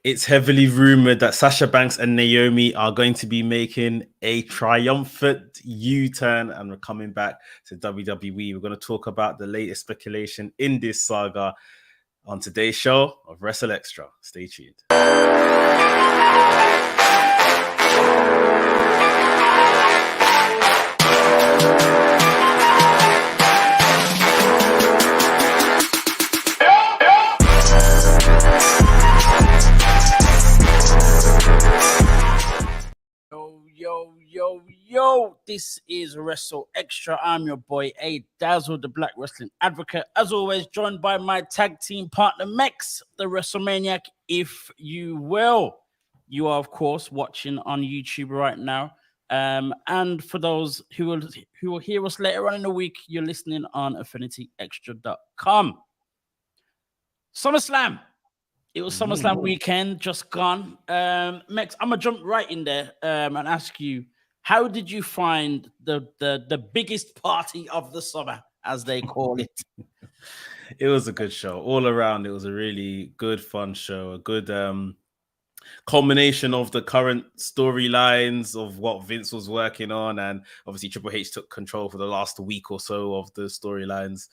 It's heavily rumored that Sasha Banks and Naomi are going to be making a triumphant U-turn and we're coming back to WWE. We're going to talk about the latest speculation in this saga on today's show of WrstlXtra. Stay tuned. Yo, this is WrstlXtra. I'm your boy, A Dazzle, the Black Wrestling Advocate. As always, joined by my tag team partner, Mex, the WrestleManiac, if you will. You are, of course, watching on YouTube right now. And for those who will hear us later on in the week, you're listening on AffinityExtra.com. Summerslam. It was Summerslam weekend, just gone. Mex, I'm going to jump right in there and ask you, how did you find the biggest party of the summer, as they call it? It was a good show. All around, it was a really good, fun show. A good culmination of the current storylines of what Vince was working on. And obviously, Triple H took control for the last week or so of the storylines.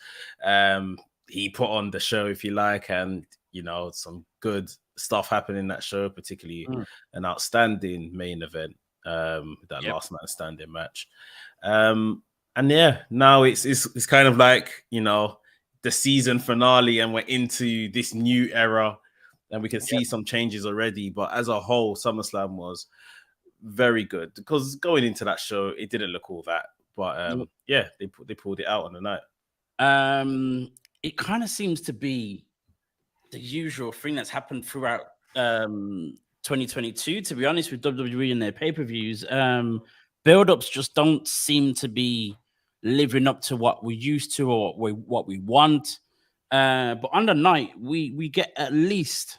He put on the show, if you like, and, you know, some good stuff happened in that show, particularly an outstanding main event. Last man standing match, and yeah, now it's kind of like, you know, the season finale, and we're into this new era, and we can see some changes already. But as a whole, SummerSlam was very good because going into that show, it didn't look all that, but yeah, they pulled it out on the night. It kind of seems to be the usual thing that's happened throughout 2022, to be honest, with WWE and their pay-per-views. Build-ups just don't seem to be living up to what we used to or what we want. But on the night, we get at least,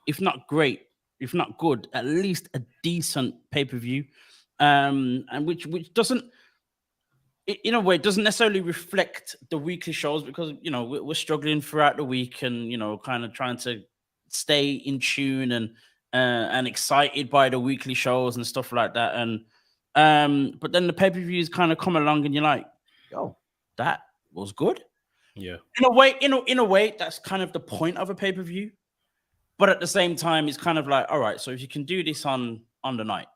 if not great, if not good, at least a decent pay-per-view. And which doesn't, in a way, doesn't necessarily reflect the weekly shows because, you know, we're struggling throughout the week and, you know, kind of trying to stay in tune and excited by the weekly shows and stuff like that. And but then the pay-per-views kind of come along and you're like, yo, that was good. Yeah. In a way, that's kind of the point of a pay-per-view. But at the same time, it's kind of like, all right, so if you can do this on the night,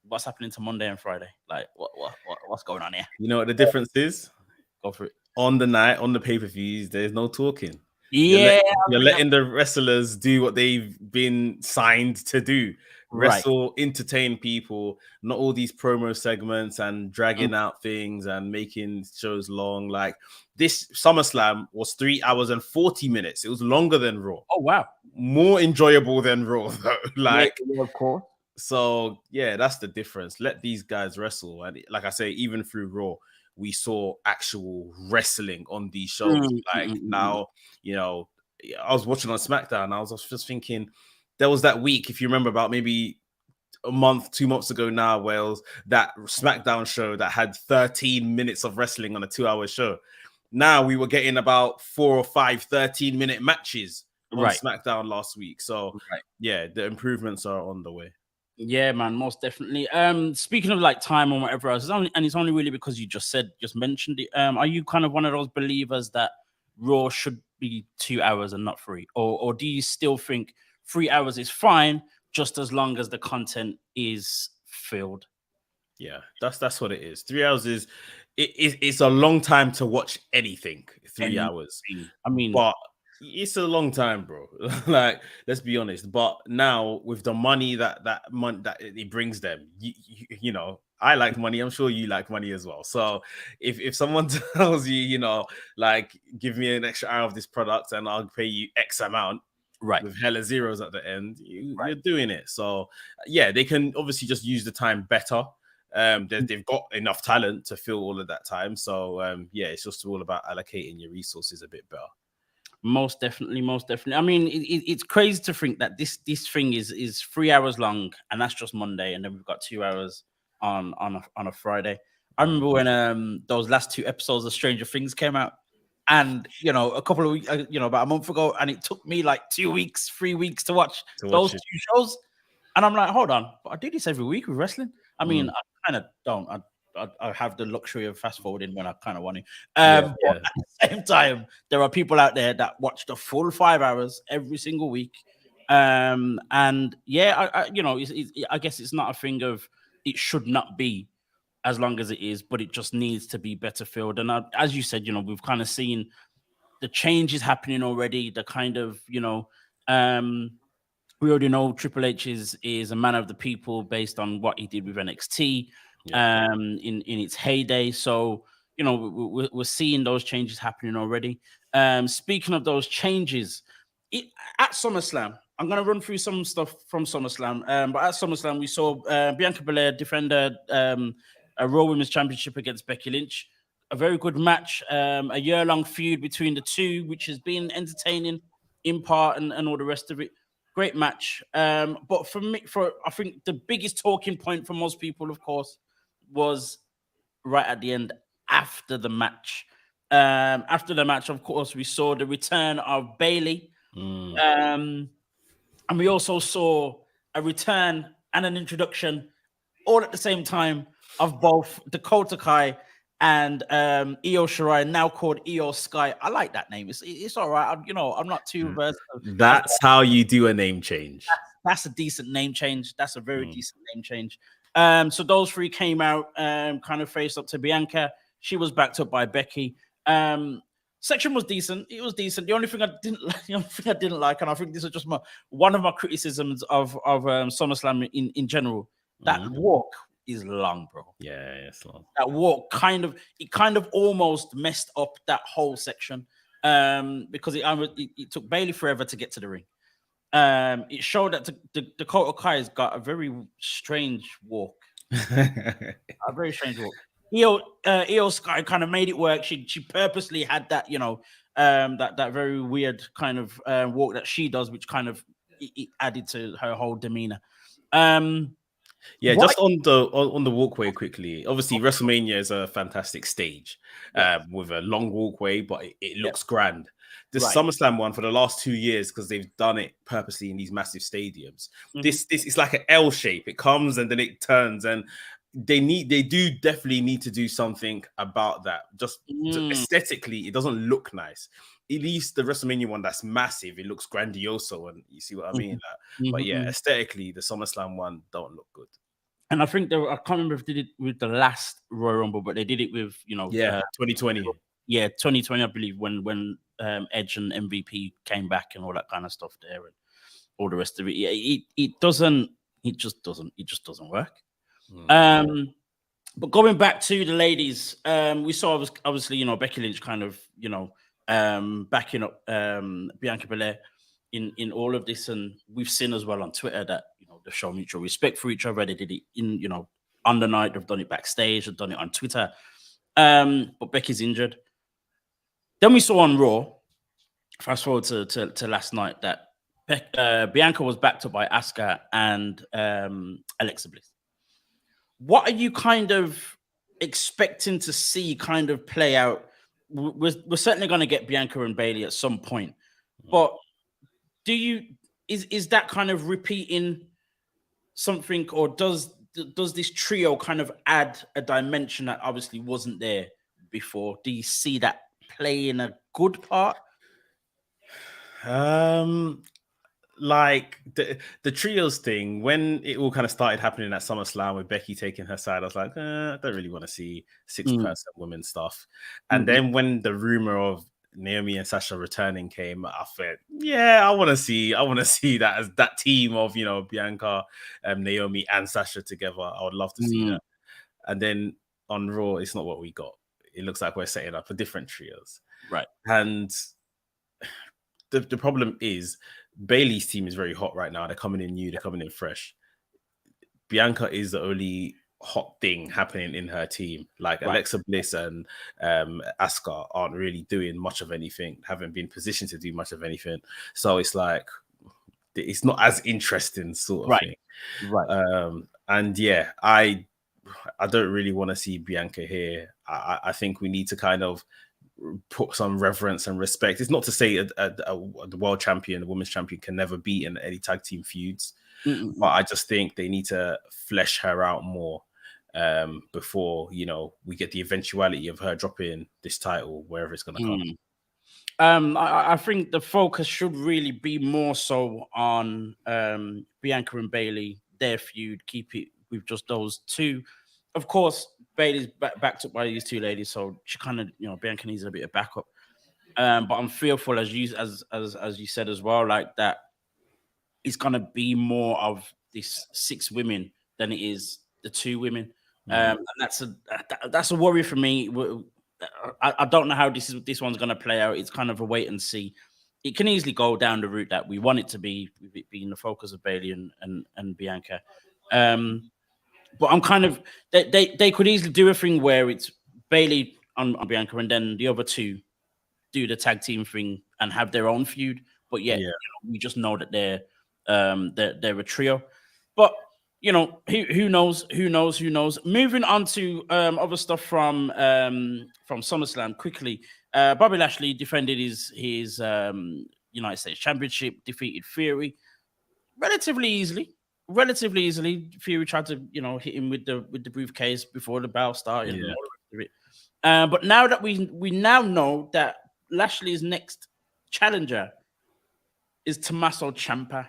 what's happening to Monday and Friday? Like, what's going on here? You know what the difference is? Go for it. On the night, on the pay-per-views, there's no talking. Yeah, you're letting the wrestlers do what they've been signed to do. Wrestle, entertain people, not all these promo segments and dragging out things and making shows long. Like this SummerSlam was 3 hours and 40 minutes. It was longer than Raw. Oh, wow. More enjoyable than Raw, though. Like, yeah, of course. So, yeah, that's the difference. Let these guys wrestle. And like I say, even through Raw, we saw actual wrestling on these shows. Now, you know, I was watching on SmackDown and I was just thinking, there was that week, if you remember, about maybe a month, 2 months ago now, where it was that SmackDown show that had 13 minutes of wrestling on a 2-hour show. Now we were getting about 4 or 5 13-minute matches on SmackDown last week. So, yeah, the improvements are on the way. Yeah, man, most definitely. Speaking of like time and whatever else, it's only really because you just mentioned it. Are you kind of one of those believers that Raw should be 2 hours and not 3, or do you still think 3 hours is fine just as long as the content is filled? Yeah, that's what it is. 3 hours is it's a long time to watch anything. 3 hours. I mean, but it's a long time, bro. Like, let's be honest. But now with the money that it brings them, you know, I like money. I'm sure you like money as well. So if someone tells you, you know, like, give me an extra hour of this product and I'll pay you X amount, with hella zeros at the end, you're doing it. So yeah, they can obviously just use the time better. They've got enough talent to fill all of that time. So yeah, it's just all about allocating your resources a bit better. Most definitely. I mean, it's crazy to think that this thing is 3 hours long, and that's just Monday, and then we've got 2 hours on a Friday. I remember when those last 2 episodes of Stranger Things came out, And a couple of weeks, about a month ago, and it took me like 2 weeks, 3 weeks to watch those it. 2 shows. And I'm like, hold on, but I do this every week with wrestling. I mean, I kind of don't. I have the luxury of fast forwarding when I kind of want to. But at the same time, there are people out there that watch the full 5 hours every single week. And yeah, I guess it's not a thing of it should not be as long as it is, but it just needs to be better filled. And as you said, we've kind of seen the changes happening already. The kind of, we already know Triple H is a man of the people based on what he did with NXT in its heyday. So, we're seeing those changes happening already. Speaking of those changes, at SummerSlam, I'm going to run through some stuff from SummerSlam. But at SummerSlam, we saw Bianca Belair defend a Raw Women's Championship against Becky Lynch. A very good match, a year-long feud between the two, which has been entertaining in part and all the rest of it. Great match. But for me, I think the biggest talking point for most people, of course, was right at the end after the match. After the match, of course, we saw the return of Bayley. And we also saw a return and an introduction all at the same time of both Dakota Kai and Io Shirai, now called Io Sky. I like that name. It's all right. I'm not too versed. That's how you do a name change. That's a decent name change. That's a very decent name change. So those three came out, kind of faced up to Bianca. She was backed up by Becky. Section was decent. It was decent. The only thing I didn't like, and I think this is just one of my criticisms of SummerSlam in general, that walk is long, bro. Yeah, it's long. That walk kind of almost messed up that whole section, because it took Bayley forever to get to the ring. It showed that Dakota Kai has got a very strange walk. A very strange walk. Io Sky kind of made it work. She purposely had that, that very weird kind of walk that she does, which kind of it added to her whole demeanor. Just on the walkway quickly. Obviously, WrestleMania is a fantastic stage with a long walkway, but it looks grand. The SummerSlam one for the last 2 years, because they've done it purposely in these massive stadiums. This is like an L shape. It comes and then it turns, and they do definitely need to do something about that. Just aesthetically, it doesn't look nice. At least the WrestleMania one that's massive, it looks grandioso, and you see what I mean. But yeah, aesthetically, the SummerSlam one don't look good. And I think I can't remember if they did it with the last Royal Rumble, but they did it with 2020. 2020, I believe, when Edge and MVP came back and all that kind of stuff there, and all the rest of it. Yeah, it just doesn't work. But going back to the ladies, we saw obviously Becky Lynch kind of backing up Bianca Belair in all of this, and we've seen as well on Twitter that they've shown mutual respect for each other. They did it on the night. They've done it backstage. They've done it on Twitter. But Becky's injured. Then we saw on Raw, fast forward to last night, that Bianca was backed up by Asuka and Alexa Bliss. What are you kind of expecting to see kind of play out? We're certainly going to get Bianca and Bayley at some point, but is that kind of repeating something, or does this trio kind of add a dimension that obviously wasn't there before? Do you see that playing a good part? Like the trios thing, when it all kind of started happening at SummerSlam with Becky taking her side, I was like, I don't really want to see 6-person women stuff. And then when the rumor of Naomi and Sasha returning came, I thought, I want to see that as that team of Bianca, Naomi, and Sasha together. I would love to see that. And then on Raw, it's not what we got. It looks like we're setting up for different trios, right? And the problem is Bayley's team is very hot right now. They're coming in new. They're coming in fresh. Bianca is the only hot thing happening in her team. Like Alexa Bliss and Asuka aren't really doing much of anything, haven't been positioned to do much of anything. So it's like, it's not as interesting sort of thing. Right. And yeah, I don't really want to see Bianca here. I think we need to kind of put some reverence and respect. It's not to say the world champion, the women's champion, can never be in any tag team feuds, but I just think they need to flesh her out more before we get the eventuality of her dropping this title wherever it's going to come. I think the focus should really be more so on Bianca and Bayley, their feud. Keep it with just those two. Of course, Bayley's backed up by these two ladies, so she kind of, Bianca needs a bit of backup. But I'm fearful, as you said as well, like that it's gonna be more of these 6 women than it is the 2 women. And that's a worry for me. I don't know how this one's gonna play out. It's kind of a wait and see. It can easily go down the route that we want it to be, with it being the focus of Bayley and Bianca. But I'm kind of they could easily do a thing where it's Bayley on Bianca and then the other 2 do the tag team thing and have their own feud. But yet, we just know that they're a trio. But who knows? Moving on to other stuff from SummerSlam quickly. Bobby Lashley defended his United States Championship, defeated Fury relatively easily. Fury tried to hit him with the briefcase before the bell started. And all the rest of it. But now that we now know that Lashley's next challenger is Tommaso Ciampa.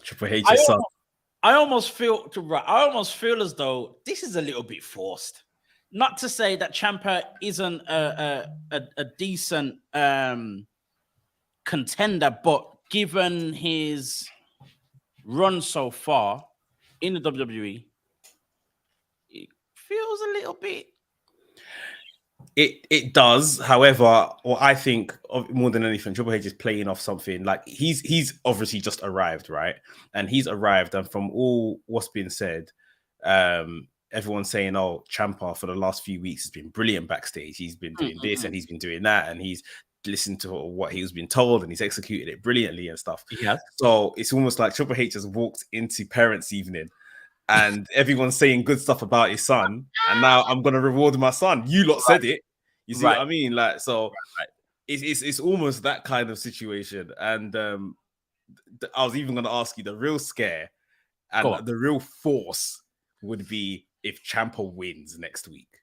Triple H's son. I almost feel as though this is a little bit forced. Not to say that Ciampa isn't a decent contender, but given his run so far in the WWE, it feels a little bit. It does. However, I think more than anything, Triple H is playing off something. Like he's obviously just arrived, right? And he's arrived, and from all what's been said, everyone's saying, "Oh, Ciampa for the last few weeks has been brilliant backstage. He's been doing this and he's been doing that, and he's listened to what he was being told and he's executed it brilliantly and stuff." Yeah. So it's almost like Triple H has walked into parents' evening. And everyone's saying good stuff about his son, and now I'm gonna reward my son. You lot said it. You see what I mean? Like, so it's almost that kind of situation. And I was even gonna ask you, the real scare and the real force would be if Ciampa wins next week.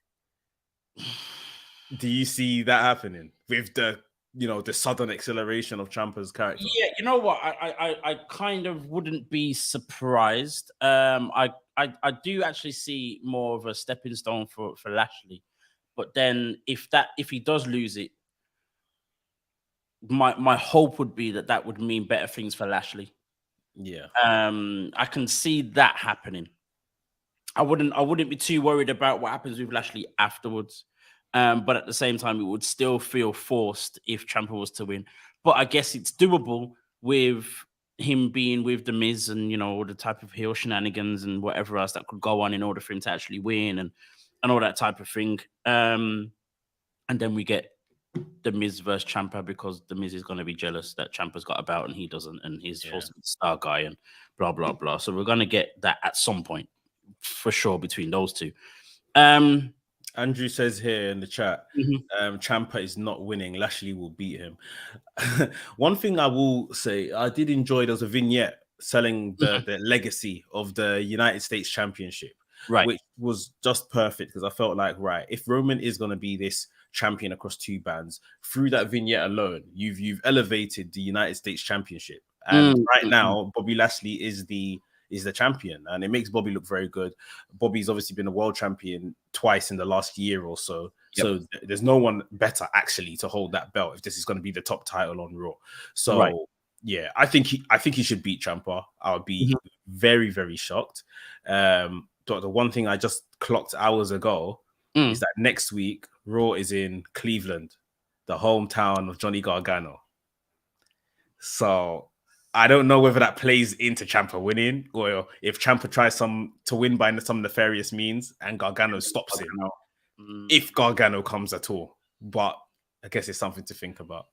Do you see that happening with the the sudden acceleration of Ciampa's character? Yeah, you know what? I kind of wouldn't be surprised. I do actually see more of a stepping stone for Lashley, but then if he does lose it, my hope would be that would mean better things for Lashley. Yeah. I can see that happening. I wouldn't be too worried about what happens with Lashley afterwards. But at the same time, it would still feel forced if Ciampa was to win. But I guess it's doable with him being with The Miz and, all the type of heel shenanigans and whatever else that could go on in order for him to actually win and all that type of thing. And then we get The Miz versus Ciampa because The Miz is going to be jealous that Ciampa's got a belt and he doesn't, and he's supposed to be the star guy and blah, blah, blah. So we're going to get that at some point for sure between those two. Andrew says here in the chat, Ciampa is not winning. Lashley will beat him. One thing I will say, I did enjoy, there was a vignette selling the legacy of the United States Championship, which was just perfect because I felt like, if Roman is going to be this champion across 2 bands, through that vignette alone, you've elevated the United States Championship. And now, Bobby Lashley is the champion, and it makes Bobby look very good. Bobby's obviously been a world champion twice in the last year or so. So there's no one better actually to hold that belt if this is going to be the top title on Raw. So yeah, I think he should beat Ciampa. I would be very, very shocked. The one thing I just clocked hours ago is that next week Raw is in Cleveland, the hometown of Johnny Gargano. So I don't know whether that plays into Ciampa winning, or if Ciampa tries to win by some nefarious means and Gargano stops him. If Gargano comes at all. But I guess it's something to think about.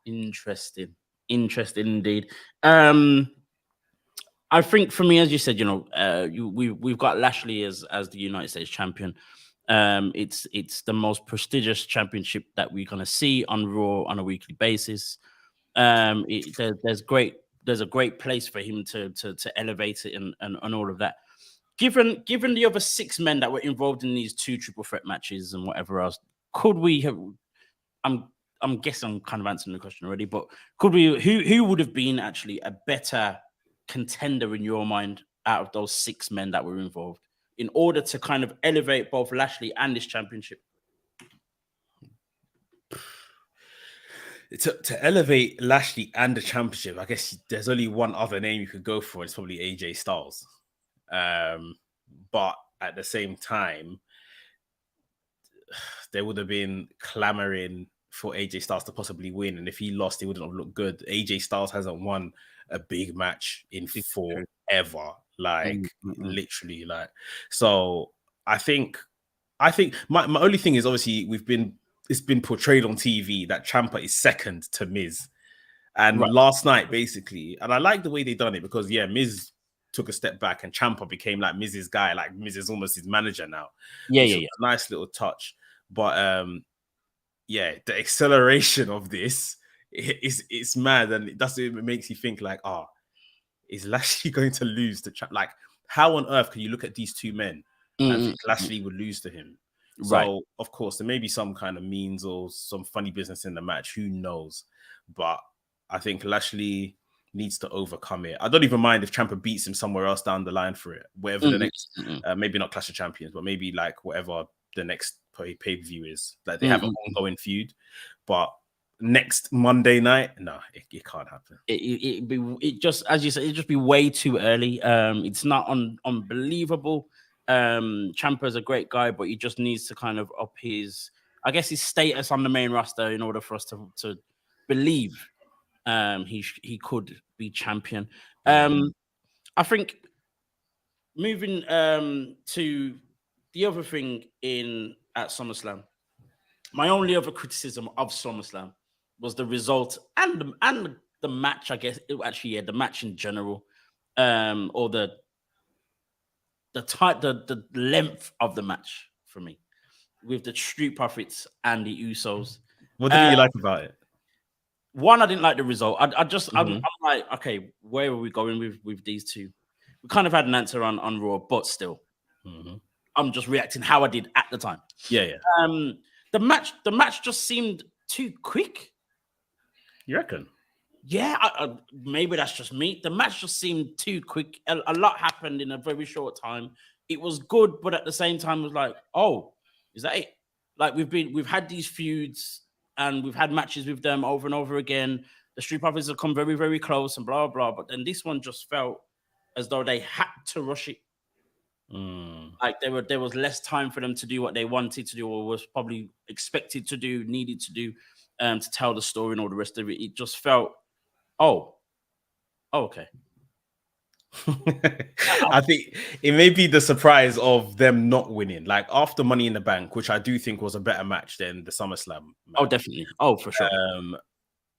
Interesting indeed. I think for me, as you said, we've got Lashley as the United States champion. It's the most prestigious championship that we're gonna see on Raw on a weekly basis. There's a great place for him to elevate it and all of that. Given the other 6 men that were involved in these 2 triple threat matches and whatever else, could we have? I'm guessing I'm kind of answering the question already, but could we? Who would have been actually a better contender in your mind out of those 6 men that were involved in order to kind of elevate both Lashley and this championship? To elevate Lashley and the championship, I guess there's only one other name you could go for. It's probably AJ Styles. But at the same time, there would have been clamoring for AJ Styles to possibly win. And if he lost, he wouldn't have looked good. AJ Styles hasn't won a big match in forever. Like, literally. Like, so I think my only thing is, obviously, it's been portrayed on TV that Ciampa is second to Miz. And last night, basically, and I like the way they done it because, yeah, Miz took a step back and Ciampa became like Miz's guy. Like, Miz is almost his manager now. Yeah. A nice little touch. But, yeah, the acceleration of this it's mad. And it makes you think like, is Lashley going to lose to Ciampa? Like, how on earth can you look at these 2 men and think Lashley would lose to him? So, of course, there may be some kind of means or some funny business in the match. Who knows? But I think Lashley needs to overcome it. I don't even mind if Ciampa beats him somewhere else down the line for it. Whatever the next, maybe not Clash of Champions, but maybe like whatever the next pay-per-view is. Like, they have an ongoing feud. But next Monday night, no, it can't happen. It just, as you said, it'd just be way too early. It's not unbelievable. Ciampa's a great guy, but he just needs to kind of up his status on the main roster in order for us to believe he could be champion. I think moving to the other thing at SummerSlam, my only other criticism of SummerSlam was the result and the match. I guess the match in general, or the length of the match for me, with the Street Profits and the Usos. What did you like about it? One, I didn't like the result. I'm like, okay, where are we going with these 2? We kind of had an answer on Raw, but still, I'm just reacting how I did at the time. Yeah. The match just seemed too quick. You reckon? Yeah, maybe that's just me. The match just seemed too quick. A lot happened in a very short time. It was good, but at the same time, it was like, oh, is that it? Like, we've had these feuds and we've had matches with them over and over again. The Street Profits have come very, very close and blah, blah. But then this one just felt as though they had to rush it. Like there was less time for them to do what they wanted to do or was probably expected to do, needed to do, to tell the story and all the rest of it. It just felt, okay. I think it may be the surprise of them not winning. Like, after Money in the Bank, which I do think was a better match than the SummerSlam match. Oh, definitely. Oh, for sure.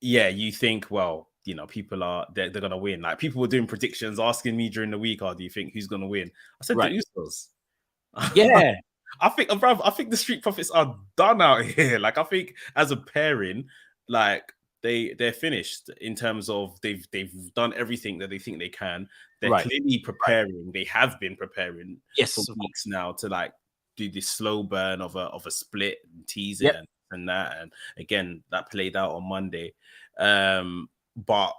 Yeah, you think, well, you know, people they're gonna win. Like, people were doing predictions, asking me during the week, do you think who's gonna win? I said the Usos. Yeah. I think the Street Profits are done out here. Like, I think as a pairing, like, they're finished in terms of they've done everything that they think they can. They're clearly preparing. They have been preparing for weeks now to like do this slow burn of a split and tease it and that. And again, that played out on Monday. But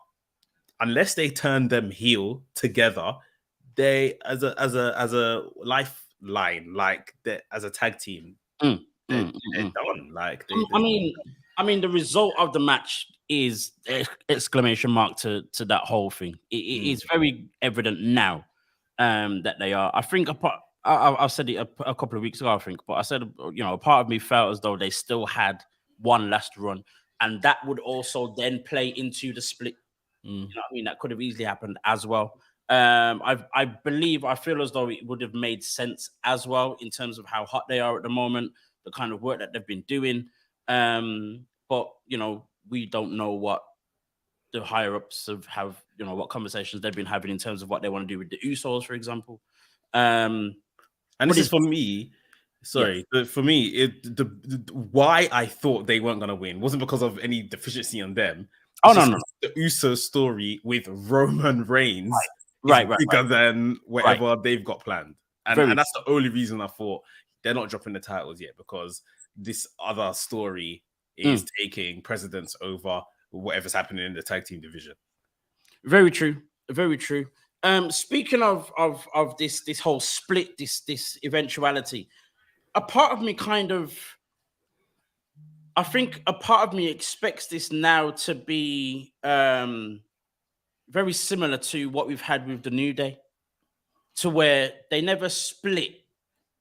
unless they turn them heel together, they as a lifeline, like as a tag team, they're done. Like, I mean, the result of the match is exclamation mark to that whole thing. It is very evident now that they are. I think I said it a couple of weeks ago, I think, but I said, you know, a part of me felt as though they still had one last run, and that would also then play into the split. You know what I mean? That could have easily happened as well. I feel as though it would have made sense as well in terms of how hot they are at the moment, the kind of work that they've been doing. But you know, we don't know what the higher ups have, you know, what conversations they've been having in terms of what they want to do with the Usos, for example. And this is for me. Sorry, but for me, why I thought they weren't gonna win wasn't because of any deficiency on them. Oh, It's no, just no, no. the Uso story with Roman Reigns Right, is bigger than whatever they've got planned, and Very that's the only reason I thought they're not dropping the titles yet, because this other story is taking precedence over whatever's happening in the tag team division. Very true. Very true. Speaking of this whole split, this eventuality, a part of me I think a part of me expects this now to be very similar to what we've had with the New Day, to where they never split,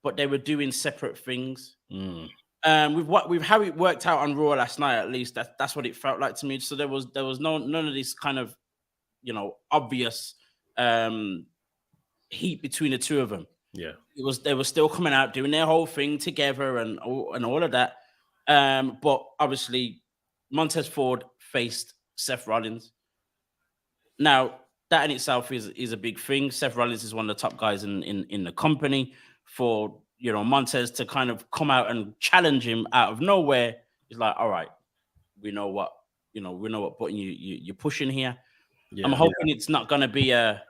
but they were doing separate things. With how it worked out on Raw last night, at least that's what it felt like to me. So there was none of this kind of obvious heat between the two of them. Yeah, they were still coming out doing their whole thing together and all of that. But obviously, Montez Ford faced Seth Rollins. Now that in itself is a big thing. Seth Rollins is one of the top guys in the company. For Montez to kind of come out and challenge him out of nowhere is like, all right, we know what button you're pushing here. Yeah, I'm hoping it's not going to be a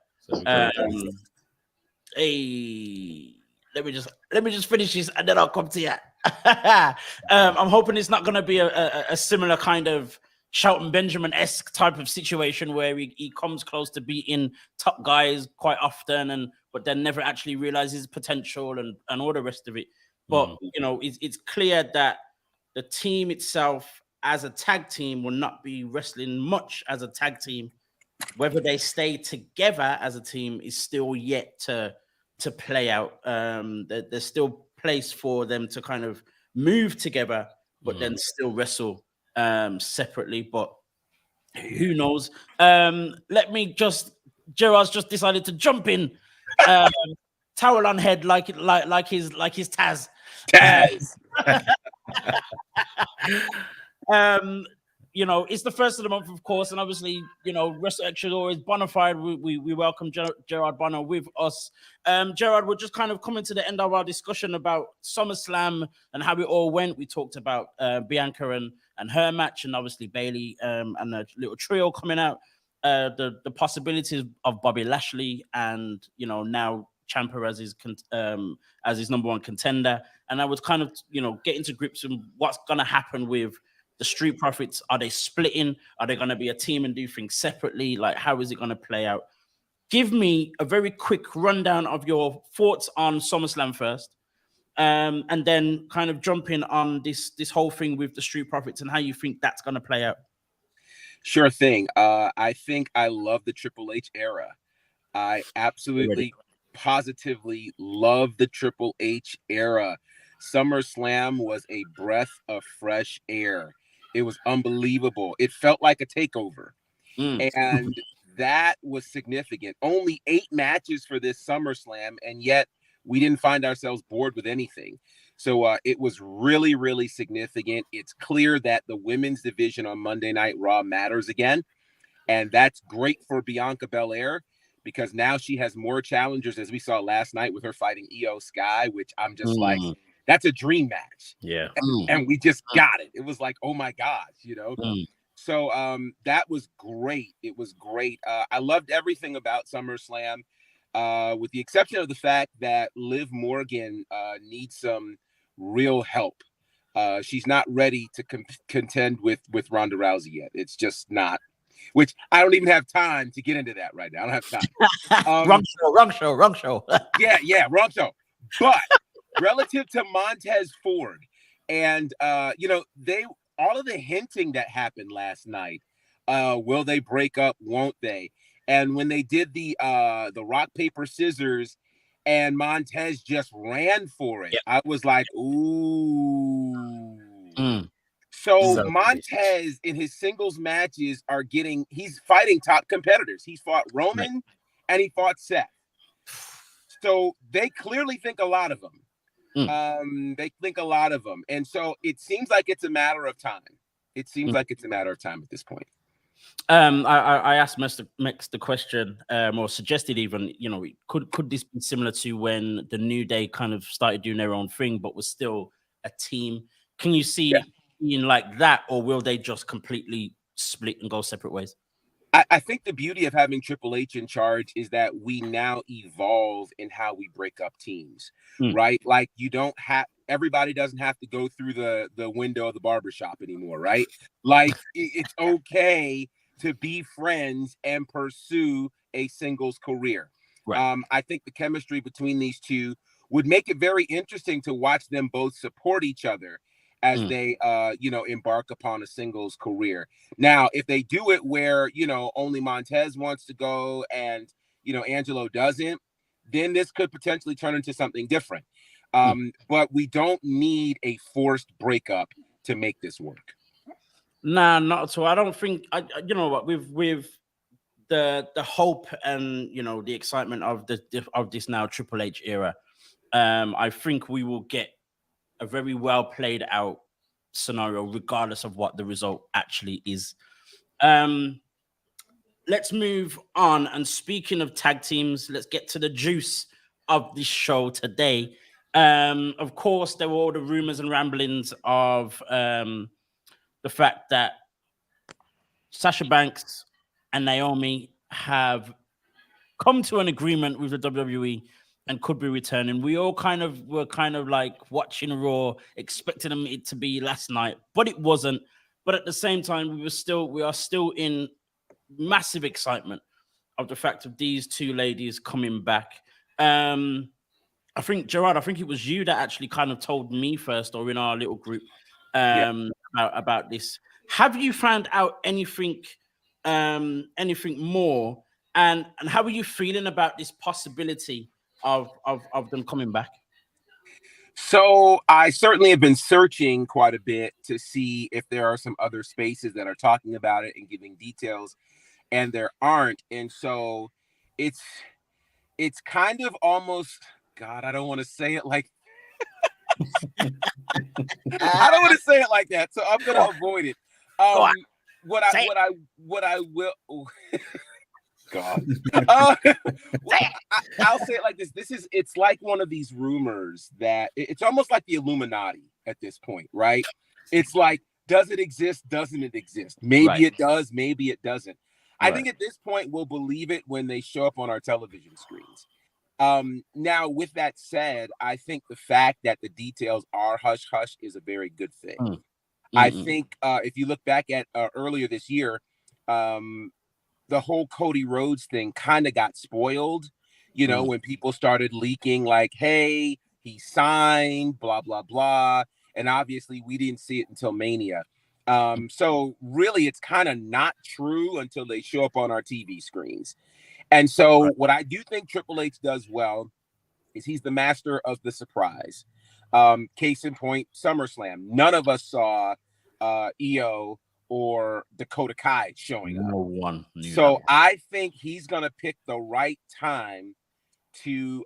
let me just finish this and then I'll come to you. I'm hoping it's not going to be a similar kind of Shelton Benjamin-esque type of situation where he comes close to beating top guys quite often, but then never actually realizes his potential and all the rest of it. But it's clear that the team itself as a tag team will not be wrestling much as a tag team. Whether they stay together as a team is still yet to play out. There's still place for them to kind of move together, but then still wrestle separately. But who knows? Gerard's just decided to jump in, towel on head like his Taz. It's the first of the month, of course, and obviously, WrstlXtra is always bona fide. We welcome Gerard Bonner with us. Gerard, we're just kind of coming to the end of our discussion about SummerSlam and how it all went. We talked about Bianca and her match, and obviously Bayley and a little trio coming out. The possibilities of Bobby Lashley and now Ciampa as his number one contender, and I was kind of getting to grips with what's going to happen with the Street Profits. Are they splitting? Are they going to be a team and do things separately? Like, how is it going to play out? Give me a very quick rundown of your thoughts on SummerSlam first, and then kind of jump in on this whole thing with the Street Profits and how you think that's going to play out. Sure thing. I think I love the Triple H era. I absolutely, positively love the Triple H era. SummerSlam was a breath of fresh air. It was unbelievable. It felt like a takeover. And that was significant. Only 8 matches for this SummerSlam, and yet we didn't find ourselves bored with anything. So it was really, really significant. It's clear that the women's division on Monday Night Raw matters again. And that's great for Bianca Belair, because now she has more challengers, as we saw last night with her fighting Io Sky, which I'm just like, that's a dream match. Yeah. And we just got it. It was like, oh my gosh, So that was great. It was great. I loved everything about SummerSlam, with the exception of the fact that Liv Morgan needs some real help. She's not ready to contend with Ronda Rousey yet. It's just not. Which I don't even have time to get into that right now. I don't have time. Wrong show. Yeah, wrong show. But relative to Montez Ford and all of the hinting that happened last night, will they break up? Won't they? And when they did the rock, paper, scissors, and Montez just ran for it, I was like, ooh. So Montez in his singles matches he's fighting top competitors. He's fought Roman and he fought Seth. So they clearly think a lot of him. They think a lot of him. And so it seems like it's a matter of time. It seems like it's a matter of time at this point. I asked Mex the question, or suggested even, could this be similar to when the New Day kind of started doing their own thing, but was still a team? Can you see being like that, or will they just completely split and go separate ways? I think the beauty of having Triple H in charge is that we now evolve in how we break up teams, right? Like everybody doesn't have to go through the window of the barbershop anymore, right? Like it's okay to be friends and pursue a singles career. Right. I think the chemistry between these two would make it very interesting to watch them both support each other as they embark upon a singles career. Now, if they do it where only Montez wants to go and Angelo doesn't, then this could potentially turn into something different. But we don't need a forced breakup to make this work. Nah, not at all. I don't think you know what, with the hope and the excitement of this now Triple H era, I think we will get a very well played out scenario, regardless of what the result actually is. Let's move on. And speaking of tag teams, let's get to the juice of this show today. Of course, there were all the rumors and ramblings of the fact that Sasha Banks and Naomi have come to an agreement with the WWE and could be returning. We all were like watching Raw, expecting it to be last night, but it wasn't. But at the same time, we are still in massive excitement of the fact of these two ladies coming back. I think, Gerard, it was you that actually kind of told me first, or in our little group, about this. Have you found out anything more? And how are you feeling about this possibility of them coming back? So I certainly have been searching quite a bit to see if there are some other spaces that are talking about it and giving details, and there aren't. And so it's kind of almost, God, I don't want to say it like I don't want to say it like that, so I'm gonna avoid it. What I will God. I'll say it like this. It's like one of these rumors that it's almost like the Illuminati at this point, right? It's like, does it exist? Doesn't it exist? Maybe it does, maybe it doesn't. I think at this point we'll believe it when they show up on our television screens. Now, with that said, I think the fact that the details are hush hush is a very good thing. I think if you look back at earlier this year, the whole Cody Rhodes thing kind of got spoiled, when people started leaking like, hey, he signed, blah, blah, blah. And obviously we didn't see it until Mania. So really it's kind of not true until they show up on our TV screens. And so what I do think Triple H does well is he's the master of the surprise. Case in point, SummerSlam. None of us saw Io or Dakota Kai showing up. No one. So I think he's gonna pick the right time to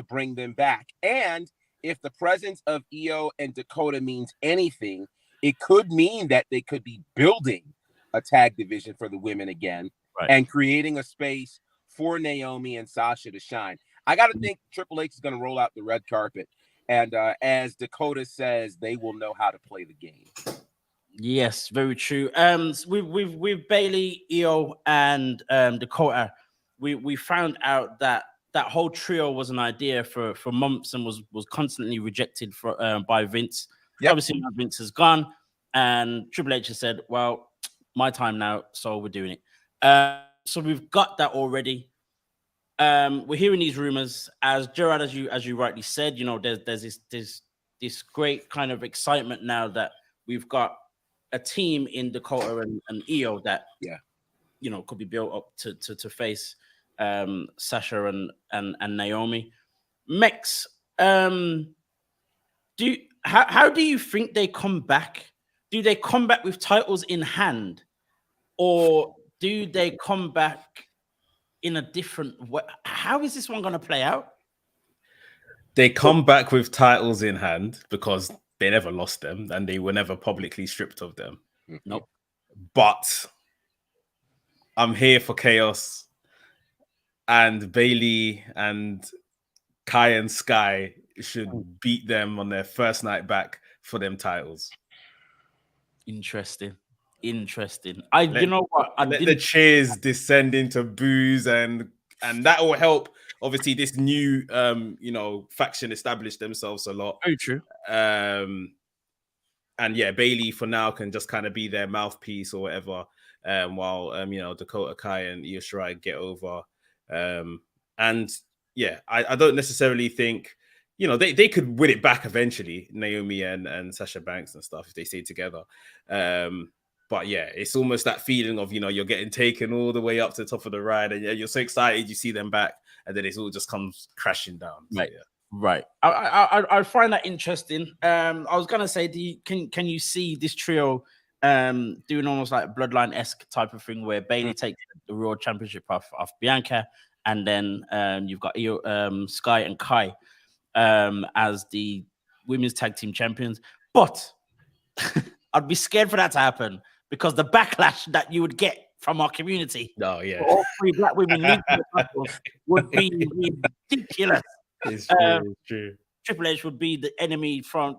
bring them back. And if the presence of Io and Dakota means anything, it could mean that they could be building a tag division for the women again and creating a space for Naomi and Sasha to shine. I got to think Triple H is going to roll out the red carpet. And as Dakota says, they will know how to play the game. Yes, very true. With Bailey, Io, and Dakota, we found out that whole trio was an idea for months and was constantly rejected by Vince. Yep. Obviously, now Vince is gone, and Triple H has said, "Well, my time now, so we're doing it." So we've got that already. We're hearing these rumors, as Gerard, as you rightly said. There's this great kind of excitement now that we've got a team in Dakota and Io that could be built up to face Sasha and Naomi. Mex, how do you think they come back? Do they come back with titles in hand, or do they come back in a different way? How is this one going to play out? They come back with titles in hand because they never lost them and they were never publicly stripped of them. Nope. But I'm here for chaos, and Bailey and Kai and Sky should beat them on their first night back for them titles. Interesting. You Let- know what? Let the cheers descend into boos, and that will help. Obviously, this new faction establish themselves a lot. Very true. And yeah, Bailey for now can just kind of be their mouthpiece or whatever, while Dakota Kai and Io Shirai get over. And yeah, I don't necessarily think they could win it back eventually, Naomi and Sasha Banks and stuff, if they stay together. But yeah, it's almost that feeling of you're getting taken all the way up to the top of the ride, and you're so excited you see them back, and then it all just comes crashing down. So, right. yeah. Right. I find that interesting. I was gonna say, can you see this trio doing almost like a bloodline-esque type of thing where Bailey takes the Raw Championship off Bianca, and then you've got Sky and Kai as the women's tag team champions. But I'd be scared for that to happen because the backlash that you would get from our community, all three black women leading the battles, would be ridiculous. It's true, it's true. Triple H would be the enemy from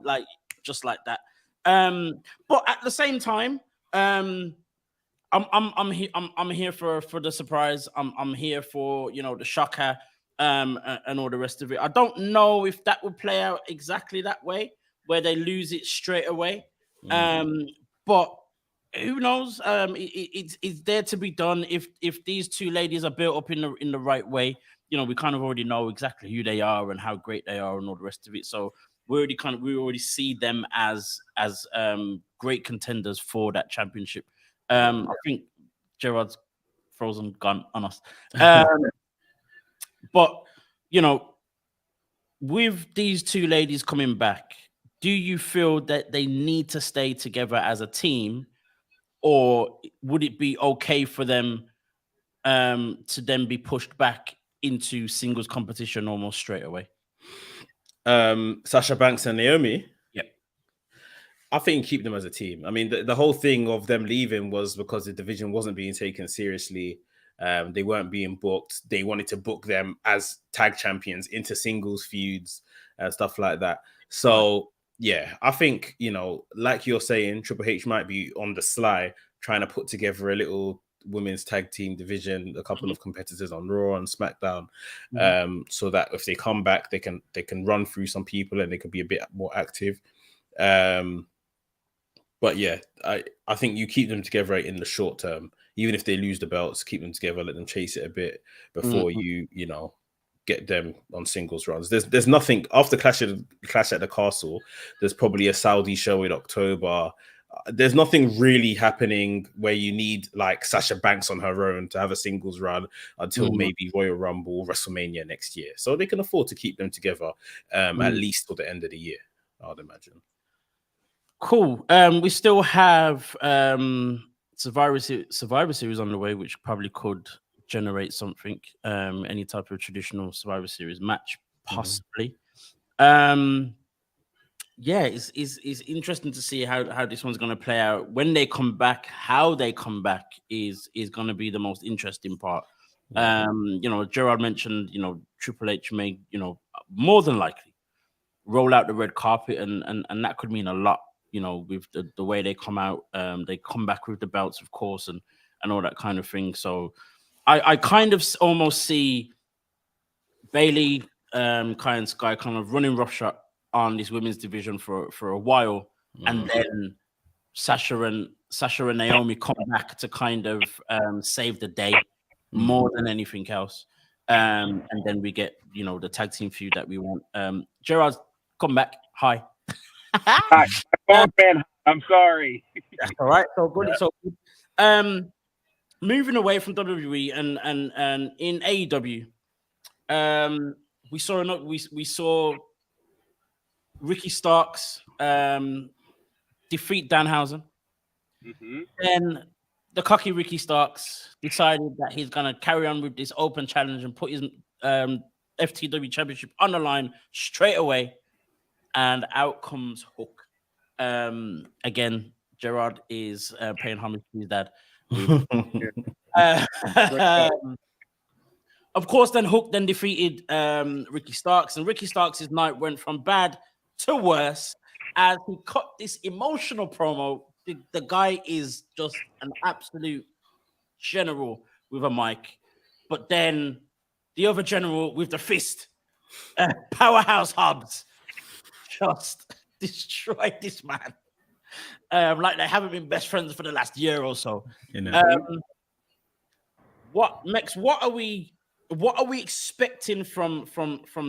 just like that. But at the same time, I'm here for the surprise. I'm here for the shocker and all the rest of it. I don't know if that would play out exactly that way where they lose it straight away. But who knows? It's there to be done if these two ladies are built up in the right way. We kind of already know exactly who they are and how great they are and all the rest of it. So we already see them as great contenders for that championship. I think Gerard's frozen gun on us. But with these two ladies coming back, do you feel that they need to stay together as a team, or would it be okay for them to then be pushed back into singles competition almost straight away? Sasha Banks and Naomi. Yep. I think keep them as a team. I mean, the whole thing of them leaving was because the division wasn't being taken seriously. They weren't being booked. They wanted to book them as tag champions into singles feuds and stuff like that. So yeah, I think, like you're saying, Triple H might be on the sly trying to put together a little women's tag team division, a couple of competitors on Raw and SmackDown, so that if they come back, they can run through some people and they could be a bit more active. But yeah, I think you keep them together in the short term, even if they lose the belts, keep them together, let them chase it a bit before you get them on singles runs. There's nothing after Clash at the Castle. There's probably a Saudi show in October. There's nothing really happening where you need like Sasha Banks on her own to have a singles run until maybe Royal Rumble, WrestleMania next year. So they can afford to keep them together at least till the end of the year, I'd imagine. Cool. We still have Survivor Series on the way, which probably could generate something. Any type of traditional Survivor Series match, possibly. Yeah, it's interesting to see how this one's going to play out when they come back. How they come back is going to be the most interesting part. Gerard mentioned, Triple H may, more than likely roll out the red carpet, and that could mean a lot. With the way they come out, they come back with the belts, of course, and all that kind of thing. So I kind of almost see Bailey, Kai and Sky kind of running roughshod on this women's division for a while, and then Sasha and Naomi come back to kind of save the day more than anything else. And then we get the tag team feud that we want. Gerard, come back. Hi. Hi, man. I'm sorry. That's all right. So good. So good. Moving away from WWE and in AEW, we saw Ricky Starks defeat Danhausen. Then the cocky Ricky Starks decided that he's gonna carry on with this open challenge and put his FTW championship on the line straight away. And out comes Hook. Again, Gerard is paying homage to his dad. Of course, then Hook then defeated Ricky Starks, and Ricky Starks' night went from bad to worse as he cut this emotional promo. The guy is just an absolute general with a mic, but then the other general with the fist, Powerhouse Hobbs, just destroyed this man. Like they haven't been best friends for the last year or so. You know. What Max? What are we expecting from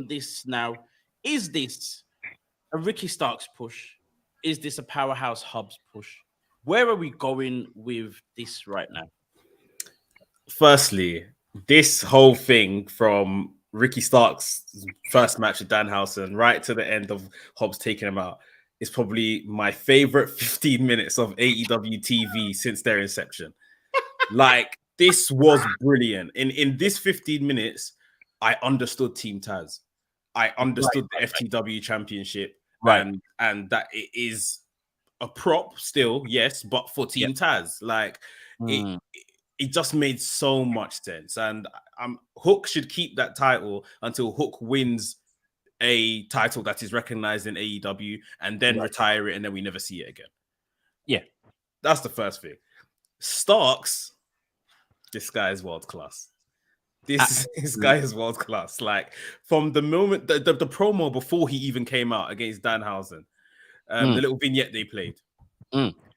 this now? Is this a Ricky Starks push? Is this a Powerhouse Hobbs push? Where are we going with this right now? Firstly, this whole thing from Ricky Starks' first match with Danhausen right to the end of Hobbs taking him out is probably my favorite 15 minutes of AEW TV since their inception. Like, this was brilliant. In this 15 minutes, I understood Team Taz. I understood the FTW Championship, and that it is a prop still, yes, but for Team Taz, like it just made so much sense. And Hook should keep that title until Hook wins a title that is recognized in AEW, and then retire it, and then we never see it again. Yeah, that's the first thing. Starks. This guy is world class. This guy is world class. Like, from the moment the promo before he even came out against Danhausen, the little vignette they played,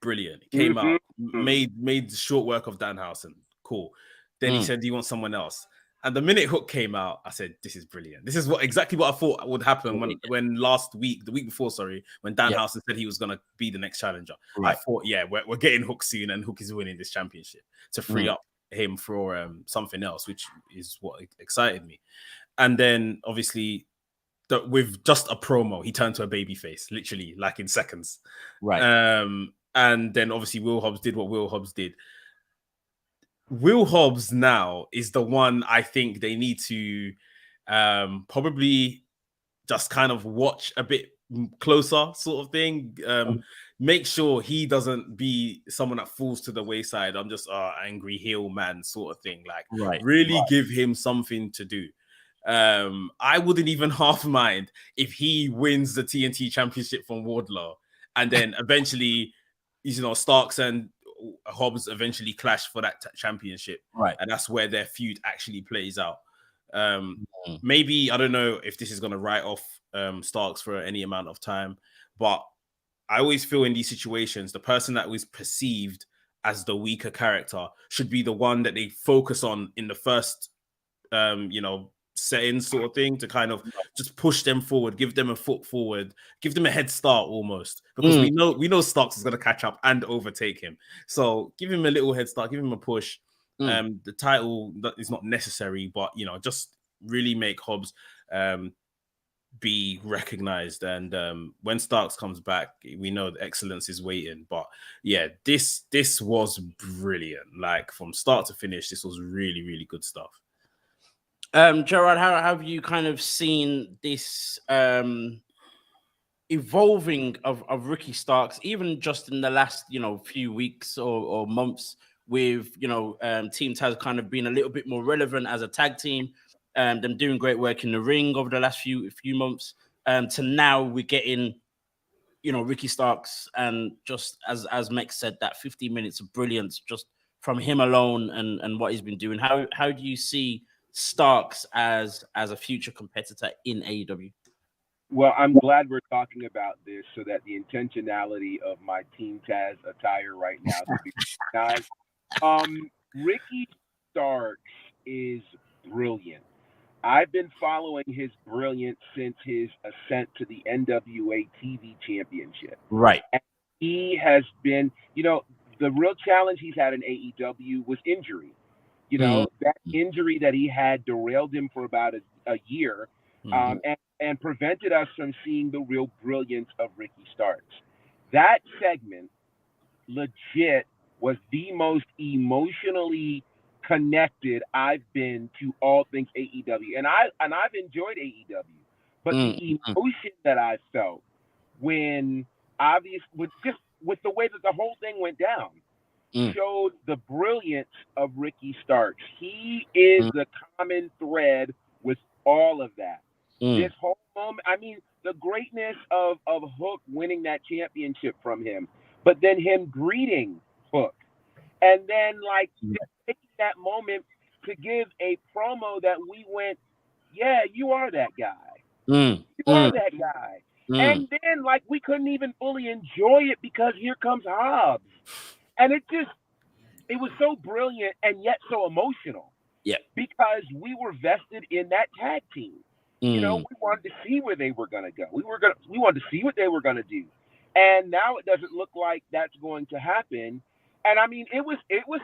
brilliant. Came out, made short work of Danhausen. Cool. Then he said, "Do you want someone else?" And the minute Hook came out, I said, "This is brilliant. This is exactly what I thought would happen when the week before, when Danhausen said he was going to be the next challenger." I thought, we're getting Hook soon, and Hook is winning this championship to free up him for something else, which is what excited me. And then obviously with just a promo, he turned to a baby face, literally, like in seconds. And then obviously Will Hobbs did what Will Hobbs did. Will Hobbs now is the one I think they need to probably just kind of watch a bit closer, sort of thing. Make sure he doesn't be someone that falls to the wayside. I'm just angry heel man sort of thing. Like, really give him something to do. I wouldn't even half mind if he wins the TNT Championship from Wardlow, and then eventually, Starks and Hobbs eventually clash for that championship, and that's where their feud actually plays out. Maybe, I don't know if this is going to write off Starks for any amount of time, but I always feel in these situations, the person that was perceived as the weaker character should be the one that they focus on in the first, set-in sort of thing, to kind of just push them forward, give them a foot forward, give them a head start almost, because we know Starks is going to catch up and overtake him. So give him a little head start, give him a push. The title is not necessary, but just really make Hobbs be recognized. And when Starks comes back, we know the excellence is waiting. But yeah, this was brilliant. Like, from start to finish, this was really, really good stuff. Gerard, how have you kind of seen this evolving of Ricky Starks, even just in the last few weeks or months, with Team Taz kind of being a little bit more relevant as a tag team, them doing great work in the ring over the last few months, to now we're getting Ricky Starks, and just as Mex said, that 15 minutes of brilliance just from him alone and what he's been doing. How do you see Starks as a future competitor in AEW? Well, I'm glad we're talking about this so that the intentionality of my Team Taz attire right now to be recognized. Ricky Starks is brilliant. I've been following his brilliance since his ascent to the NWA TV Championship. Right. And he has been, the real challenge he's had in AEW was injury. That injury that he had derailed him for about a year, and prevented us from seeing the real brilliance of Ricky Starks. That segment legit was the most emotionally connected I've been to all things AEW. And I've enjoyed AEW. But the emotion that I felt when with the way that the whole thing went down, showed the brilliance of Ricky Starks. He is the common thread with all of that. This whole moment, I mean, the greatness of Hook winning that championship from him, but then him greeting Hook, and then like taking that moment to give a promo that we went, yeah, you are that guy. You are that guy. And then like we couldn't even fully enjoy it because here comes Hobbs. And it was so brilliant and yet so emotional. Yeah. Because we were vested in that tag team. You know, we wanted to see where they were gonna go. We wanted to see what they were gonna do. And now it doesn't look like that's going to happen. And I mean, it was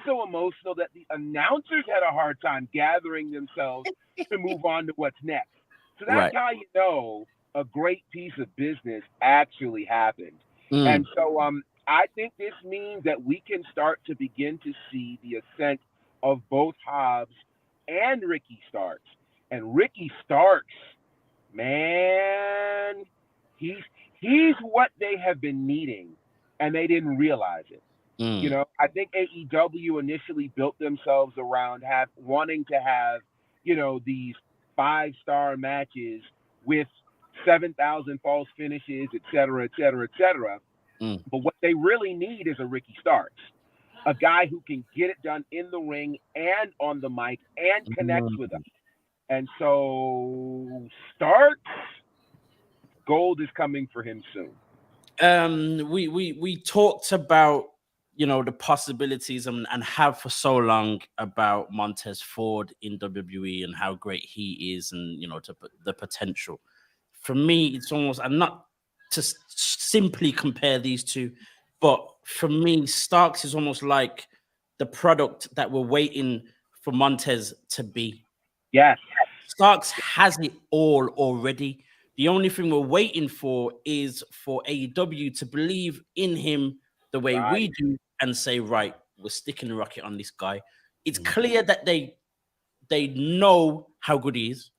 so emotional that the announcers had a hard time gathering themselves to move on to what's next. So that's how you know a great piece of business actually happened. And so I think this means that we can start to begin to see the ascent of both Hobbs and Ricky Starks. And Ricky Starks, man, he's what they have been needing, and they didn't realize it. You know, I think AEW initially built themselves around wanting to have, you know, these 5-star matches with 7,000 false finishes, et cetera, et cetera, et cetera. But what they really need is a Ricky Starks, a guy who can get it done in the ring and on the mic and connects with us. And so Starks, gold is coming for him soon. We talked about, you know, the possibilities and have for so long about Montez Ford in WWE and how great he is, and you know, the potential. For me, it's almost, and not to simply compare these two, but for me, Starks is almost like the product that we're waiting for Montez to be. Yes. Starks has it all already. The only thing we're waiting for is for AEW to believe in him the way we do and say, right, we're sticking the rocket on this guy. It's clear that they know how good he is,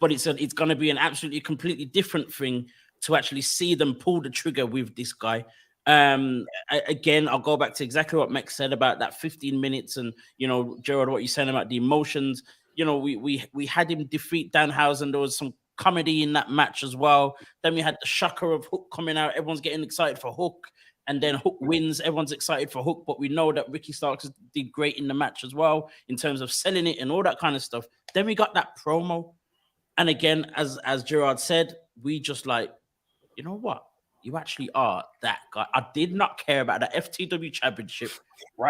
but it's going to be an absolutely completely different thing to actually see them pull the trigger with this guy. Again, I'll go back to exactly what Mech said about that 15 minutes, and you know, Gerald, what you're saying about the emotions. You know, we had him defeat Danhausen. There was some comedy in that match as well. Then we had the shocker of Hook coming out. Everyone's getting excited for Hook, and then Hook wins. Everyone's excited for Hook, but we know that Ricky Starks did great in the match as well in terms of selling it and all that kind of stuff. Then we got that promo, and again, as Gerard said, we just like, you know what? You actually are that guy. I did not care about the FTW championship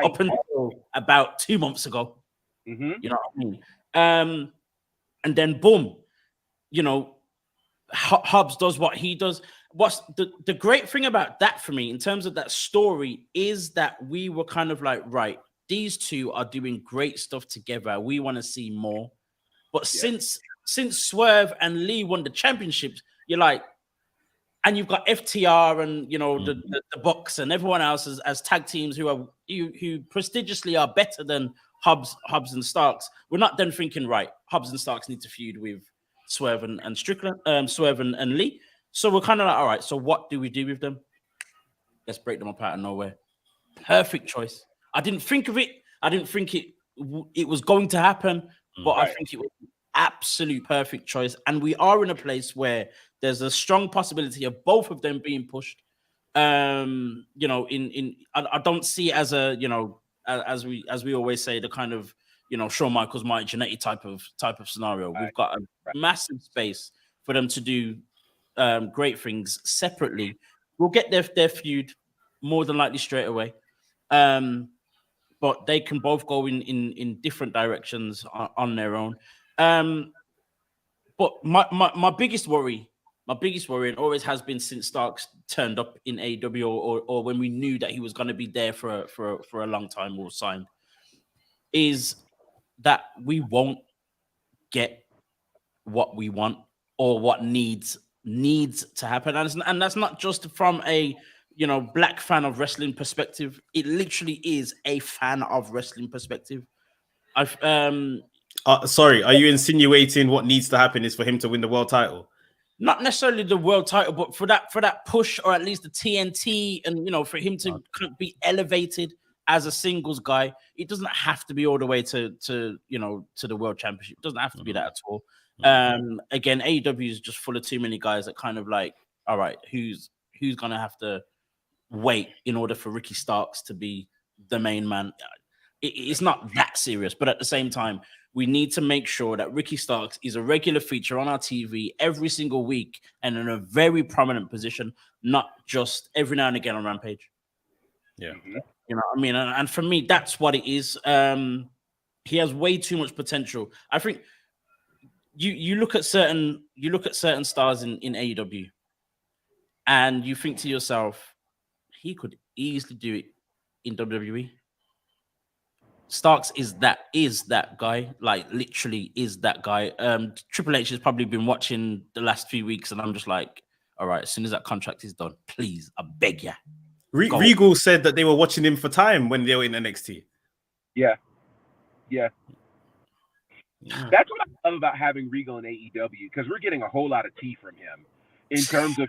up until about 2 months ago. You know what I mean? And then boom, you know, Hobbs does what he does. What's the great thing about that for me in terms of that story is that we were kind of like, right, these two are doing great stuff together. We want to see more. But since Swerve and Lee won the championships, you're like, and you've got FTR and, you know, the Bucks and everyone else as tag teams who prestigiously are better than Hobbs and Starks. We're not then thinking, right, Hobbs and Starks need to feud with Swerve and Strickland, Swerve and Lee. So we're kind of like, all right, so what do we do with them? Let's break them up out of nowhere. Perfect choice. I didn't think of it. I didn't think it was going to happen, but I think it was an absolute perfect choice. And we are in a place where there's a strong possibility of both of them being pushed. You know, I don't see it as a, you know, as we always say, the kind of, you know, Shawn Michaels, Mike Jannetty type of scenario. We've got a massive space for them to do great things separately. We'll get their feud more than likely straight away. But they can both go in different directions on their own. But my biggest worry, and always has been since Starks turned up in AEW or when we knew that he was going to be there for a long time or signed, is that we won't get what we want or what needs to happen. And that's not just from a, you know, black fan of wrestling perspective. It literally is a fan of wrestling perspective. Sorry, are you insinuating what needs to happen is for him to win the world title? not necessarily the world title, but for that push, or at least the TNT, and for him to kind of be elevated as a singles guy. It doesn't have to be all the way to the world championship. It doesn't have to be that at all. Again, AEW is just full of too many guys that kind of like, all right, who's gonna have to wait in order for Ricky Starks to be the main man? It's not that serious, but at the same time, we need to make sure that Ricky Starks is a regular feature on our TV every single week and in a very prominent position, not just every now and again on Rampage. Yeah. You know what I mean? And for me, that's what it is. He has way too much potential. I think you look at certain stars in AEW and you think to yourself, he could easily do it in WWE. Starks is that guy, like literally is that guy. Triple H has probably been watching the last few weeks, and I'm just like, all right, as soon as that contract is done, please, I beg ya. Regal said that they were watching him for time when they were in NXT. Yeah. That's what I love about having Regal in AEW, because we're getting a whole lot of tea from him in terms of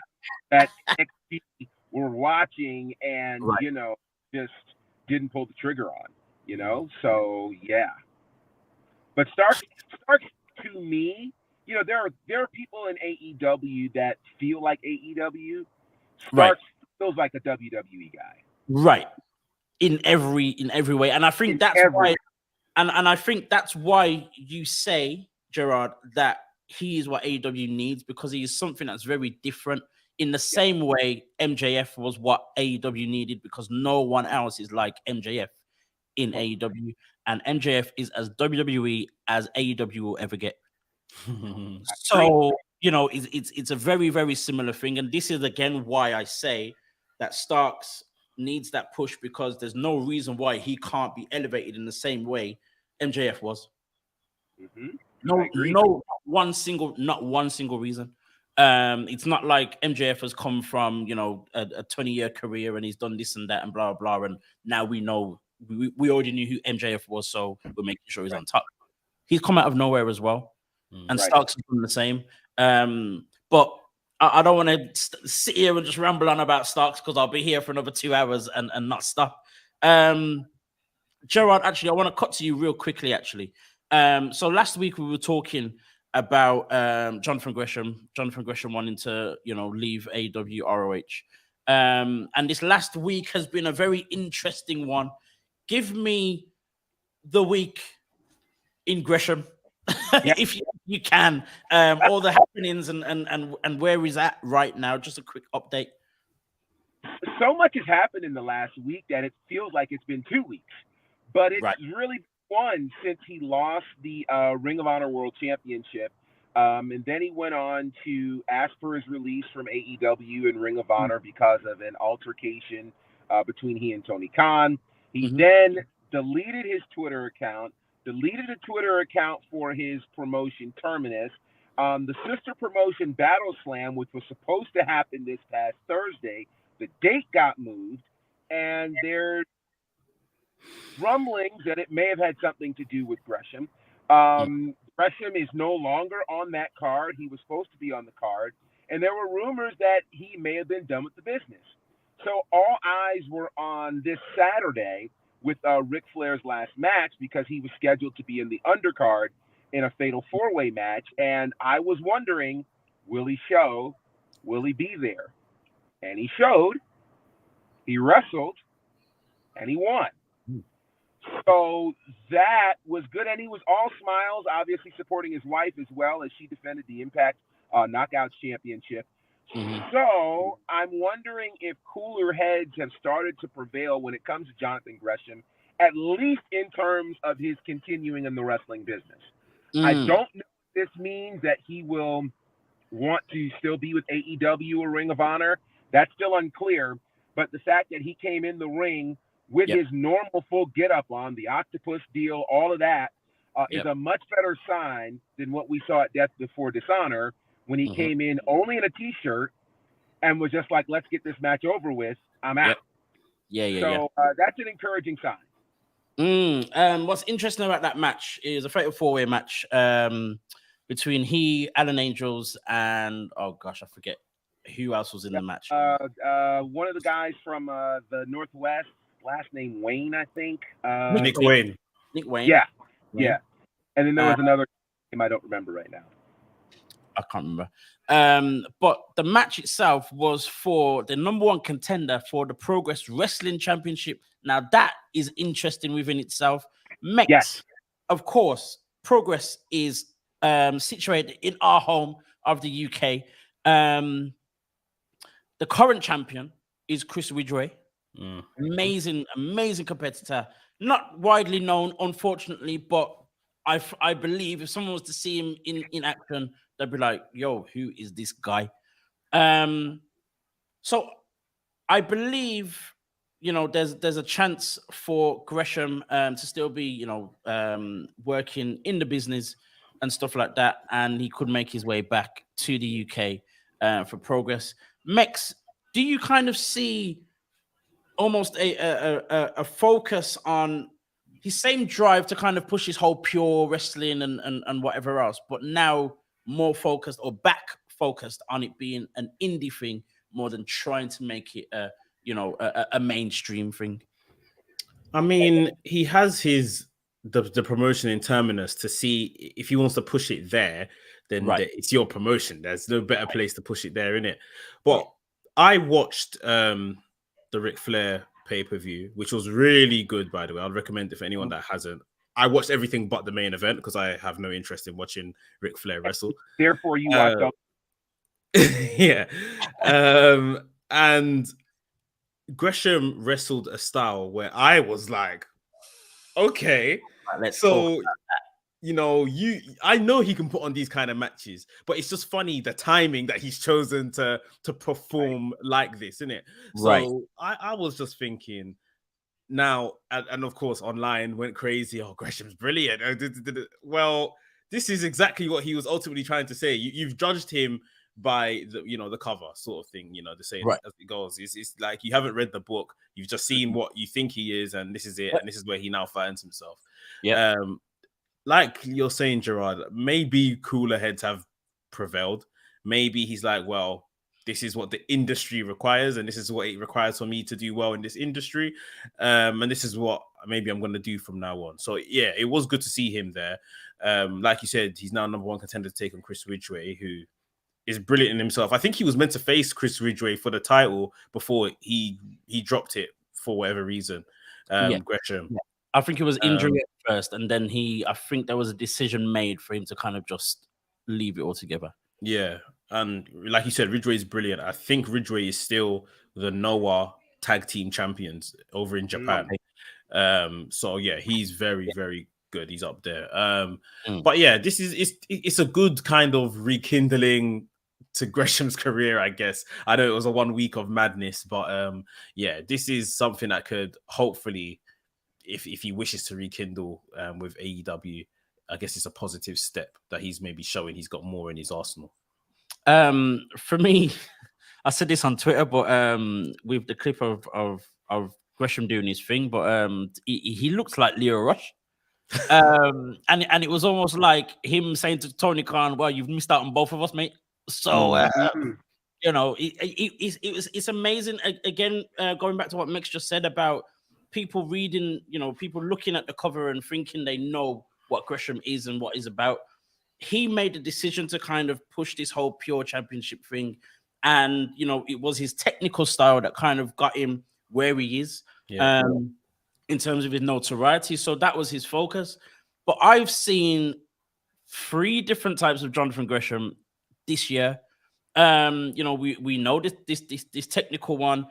that NXT we're watching and just didn't pull the trigger on. So yeah. But Starks to me, there are people in AEW that feel like AEW. Starks feels like a WWE guy. Right. In every way. And I think that's why and I think that's why you say, Gerard, that he is what AEW needs, because he is something that's very different. In the same way MJF was what AEW needed, because no one else is like MJF in AEW, and MJF is as WWE as AEW will ever get. So it's a very, very similar thing, and this is again why I say that Starks needs that push, because there's no reason why he can't be elevated in the same way MJF was. Not one single reason. It's not like MJF has come from a 20-year career and he's done this and that and blah blah, and now we know. We already knew who MJF was, so we're making sure he's on top. He's come out of nowhere as well, and Starks is doing the same. But I don't want to sit here and just ramble on about Starks, because I'll be here for another 2 hours and not stop. Gerard, actually, I want to cut to you real quickly, actually. So last week we were talking about Jonathan Gresham wanting to, leave AEW ROH. And this last week has been a very interesting one. Give me the week in Gresham, if you can. All the happenings and where he's at right now. Just a quick update. So much has happened in the last week that it feels like it's been 2 weeks. But it's really one since he lost the Ring of Honor World Championship. And then he went on to ask for his release from AEW and Ring of Honor because of an altercation between he and Tony Khan. He then deleted his Twitter account, deleted a Twitter account for his promotion Terminus. The sister promotion Battle Slam, which was supposed to happen this past Thursday, the date got moved, and there's rumblings that it may have had something to do with Gresham. Gresham is no longer on that card. He was supposed to be on the card, and there were rumors that he may have been done with the business. So all eyes were on this Saturday with Ric Flair's last match, because he was scheduled to be in the undercard in a fatal four-way match. And I was wondering, will he show? Will he be there? And he showed. He wrestled, and he won. So that was good, and he was all smiles, obviously supporting his wife as well as she defended the Impact Knockouts Championship. So I'm wondering if cooler heads have started to prevail when it comes to Jonathan Gresham, at least in terms of his continuing in the wrestling business. I don't know if this means that he will want to still be with AEW or Ring of Honor. That's still unclear, but the fact that he came in the ring with his normal full get-up on, the octopus deal, all of that, is a much better sign than what we saw at Death Before Dishonor, when he came in only in a T-shirt and was just like, let's get this match over with. I'm out. So that's an encouraging sign. What's interesting about that match is a fatal four-way match between he, Alan Angels, and oh gosh, I forget who else was in the match. One of the guys from the Northwest, last name Wayne, I think. Nick Wayne. Nick Wayne. Yeah, Wayne. yeah. And then there was another name I don't remember right now. I can't remember. But the match itself was for the number one contender for the Progress Wrestling Championship. Now that is interesting within itself. Mex, Yes. Of course, Progress is situated in our home of the UK. The current champion is Chris Ridgway. Amazing competitor. Not widely known, unfortunately, but I believe if someone was to see him in action, they'd be like, yo, who is this guy? So I believe, there's a chance for Gresham to still be, working in the business and stuff like that. And he could make his way back to the UK for Progress. Mex, do you kind of see almost a focus on his same drive to kind of push his whole pure wrestling and whatever else, but now more focused or back focused on it being an indie thing more than trying to make it a mainstream thing? I mean, he has the promotion in Terminus to see if he wants to push it there, then it's your promotion. There's no better place to push it there, innit? But I watched the Ric Flair pay-per-view, which was really good, by the way. I'd recommend it for anyone that hasn't. I watched everything but the main event because I have no interest in watching Ric Flair wrestle. Therefore, you watched yeah. And Gresham wrestled a style where I was like, okay, so I know he can put on these kind of matches, but it's just funny the timing that he's chosen to perform like this, isn't it? So I was just thinking now, and of course online went crazy. Oh, Gresham's brilliant. Well, this is exactly what he was ultimately trying to say. You've judged him by the cover sort of thing, the saying as it goes. It's like you haven't read the book, you've just seen what you think he is, and this is it, and this is where he now finds himself. Like you're saying, Gerard, maybe cooler heads have prevailed. Maybe he's like, well, this is what the industry requires, and this is what it requires for me to do well in this industry, and this is what maybe I'm going to do from now on. So yeah, it was good to see him there. Like you said, he's now number one contender to take on Chris Ridgway, who is brilliant in himself. I think he was meant to face Chris Ridgway for the title before he dropped it for whatever reason. Gresham. Yeah. I think it was injury at first, and then I think there was a decision made for him to kind of just leave it all together. Yeah. And like you said, Ridgway is brilliant. I think Ridgway is still the Noah tag team champions over in Japan. So yeah, he's very, very good. He's up there. But yeah, it's a good kind of rekindling to Gresham's career, I guess. I know it was a 1 week of madness, but yeah, this is something that could hopefully, if he wishes to rekindle with AEW, I guess it's a positive step that he's maybe showing he's got more in his arsenal. For me, I said this on Twitter, but with the clip of Gresham doing his thing, but he looks like Leo Rush. And it was almost like him saying to Tony Khan, well, you've missed out on both of us, mate. So it's amazing. Again, going back to what Mex just said about people reading, people looking at the cover and thinking they know what Gresham is and what he's about. He made the decision to kind of push this whole pure championship thing. And, it was his technical style that kind of got him where he is in terms of his notoriety. So that was his focus. But I've seen 3 different types of Jonathan Gresham this year. We know this technical one.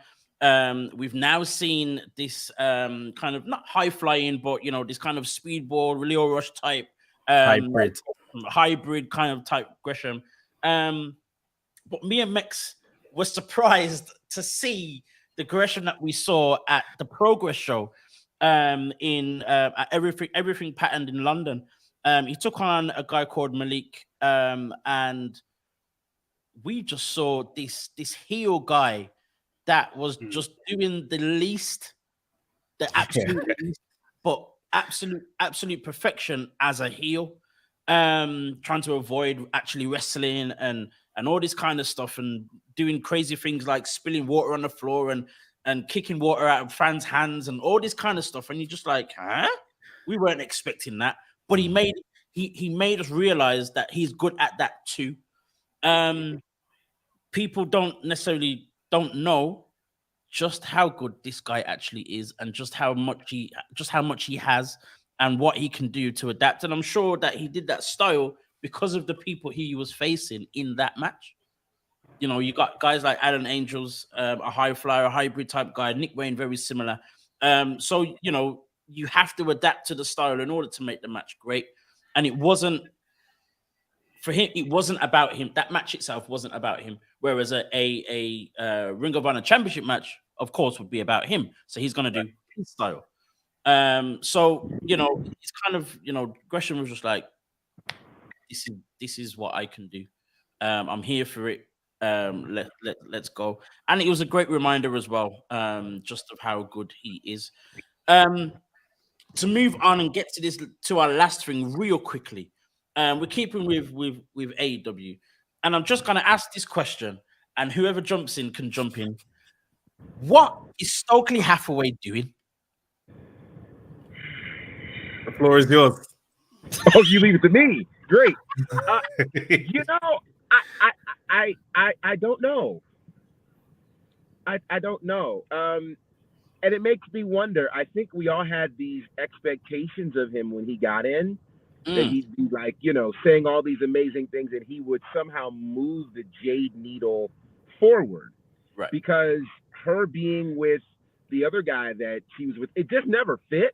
We've now seen this kind of not high flying, but this kind of speedball, Leo Rush type hybrid kind of type Gresham. But me and Mex were surprised to see the Gresham that we saw at the Progress show in at everything patterned in London. He took on a guy called Malik, and we just saw this heel guy that was just doing the absolute least, but absolute perfection as a heel. trying to avoid actually wrestling and all this kind of stuff, and doing crazy things like spilling water on the floor and kicking water out of fans' hands and all this kind of stuff. And you're just like, huh? We weren't expecting that. But he made us realize that he's good at that too. People don't know just how good this guy actually is, and just how much he has, and what he can do to adapt. And I'm sure that he did that style because of the people he was facing in that match. You know, you got guys like Alan Angels, a high flyer, a hybrid type guy, Nick Wayne, very similar. So, you know, you have to adapt to the style in order to make the match great. And it wasn't for him. It wasn't about him. That match itself wasn't about him. Whereas a Ring of Honor Championship match, of course, would be about him. So he's going to do his style. So, you know, it's kind of, you know, Gresham was just like, this is what I can do. I'm here for it. Let's go. And it was a great reminder as well, just of how good he is. To move on and get to our last thing real quickly. We're keeping with AEW, and I'm just gonna ask this question, and whoever jumps in can jump in. What is Stokely Hathaway doing? The floor is yours. Oh, you leave it to me. Great. You know, I don't know. I don't know. And it makes me wonder. I think we all had these expectations of him when he got in, that he'd be like, you know, saying all these amazing things, and he would somehow move the Jade needle forward. Right. Because her being with the other guy that she was with, it just never fit.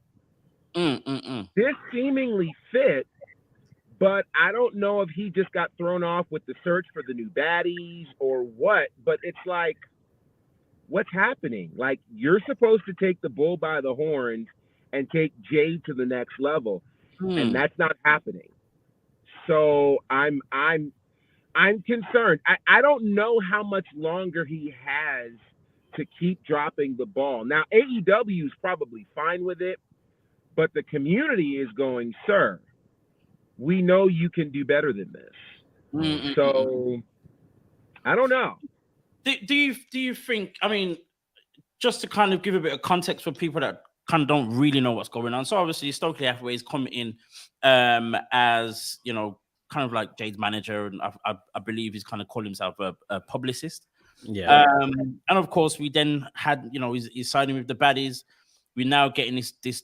This seemingly fit, but I don't know if he just got thrown off with the search for the new baddies or what. But it's like, what's happening? Like, you're supposed to take the bull by the horns and take Jade to the next level, and that's not happening. So I'm concerned. I don't know how much longer he has to keep dropping the ball. Now, AEW is probably fine with it, but the community is going, sir, we know you can do better than this. So I don't know. Do you think, I mean, just to kind of give a bit of context for people that kind of don't really know what's going on. So obviously Stokely Hathaway is coming in as, you know, kind of like Jade's manager, and I believe he's kind of called himself a publicist. Yeah. And of course we then had, you know, he's signing with the baddies. We're now getting this